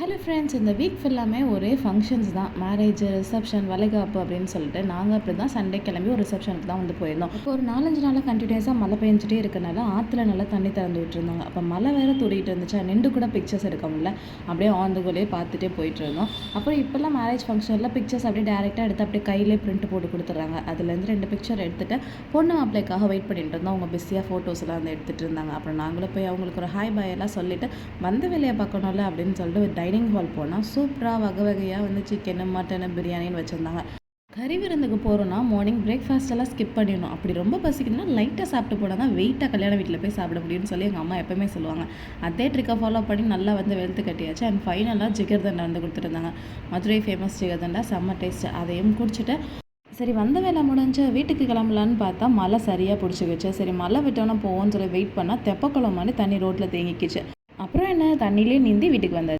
Hello friends, இந்த week ஃபுல்லாமே ஒரே ஃபங்க்ஷன்ஸ் தான். மேரேஜ், ரிசப்ஷன், வளைகாப்பு அப்படின்னு சொல்லிட்டு நாங்கள் அப்படி தான் சண்டே கிளம்பி ஒரு ரிசப்ஷனுக்கு தான் வந்து போயிருந்தோம். இப்போ ஒரு 4-5 நாளாக கண்டினியூஸாக மழை பெஞ்சிட்டே இருக்கனால ஆற்றுல நல்லா தண்ணி திறந்து விட்டுருந்தாங்க. அப்போ மழை வேறு தூரிட்டு இருந்துச்சு. நின்று கூட பிக்சர்ஸ் எடுக்க முடியல. அப்படியே ஆந்துக்குள்ளேயே பார்த்துட்டே போயிட்டு இருந்தோம். அப்புறம் இப்போல்லாம் மேரேஜ் ஃபங்க்ஷனில் பிக்சர்ஸ் அப்படியே டேரெக்டாக எடுத்து அப்படியே கையிலே பிரிண்ட் போட்டு கொடுத்துட்றாங்க. அதுலேருந்து 2 பிக்சர் எடுத்துகிட்டு பொண்ணு மாப்பிள்ளைக்காக வெயிட் பண்ணிட்டு இருந்தோம். அவங்க பிஸியாக ஃபோட்டோஸ்லாம் வந்து எடுத்துகிட்டு இருந்தாங்க. அப்புறம் நாங்களும் போய் அவங்களுக்கு ஒரு ஹாய் பாய் எல்லாம் சொல்லிவிட்டு வந்த வேலையை பார்க்கணும்ல அப்படின்னு சொல்லிட்டு டைனிங் ஹால் போனால் சூப்பராக வகை வகையாக வந்து சிக்கனு, மட்டனு, பிரியாணின்னு வச்சுருந்தாங்க. கறி விருந்துக்கு போகிறோன்னா மார்னிங் பிரேக்ஃபாஸ்ட் எல்லாம் ஸ்கிப் பண்ணிடணும். அப்படி ரொம்ப பசிக்குதுன்னா லைட்டாக சாப்பிட்டு போனால் தான் வெயிட்டாக கல்யாண வீட்டில் போய் சாப்பிட முடியும்னு சொல்லி எங்கள் அம்மா எப்போவுமே சொல்லுவாங்க. அதே ட்ரிக்கை ஃபாலோ பண்ணி நல்லா வந்து வெளுத்து கட்டியாச்சு. அண்ட் ஃபைனலாக ஜிகர்தண்டா வந்து கொடுத்துருந்தாங்க. மதுரை ஃபேமஸ் ஜிகர்தண்டா, செம்ம டேஸ்ட். அதையும் குடிச்சிட்டு சரி வந்த வேலை முடிஞ்சு வீட்டுக்கு கிளம்பலான்னு பார்த்தா மழை சரியாக பிடிச்சிக்கிச்சு. சரி மழை விட்டோன்னா போவோம்னு சொல்லி வெயிட் பண்ணால் தெப்பக்குளம் மாதிரி தண்ணி ரோட்டில் தேங்கிக்கிச்சு. அப்புறம் என்ன, தண்ணியிலே நீந்தி வீட்டுக்கு வந்தாச்சு.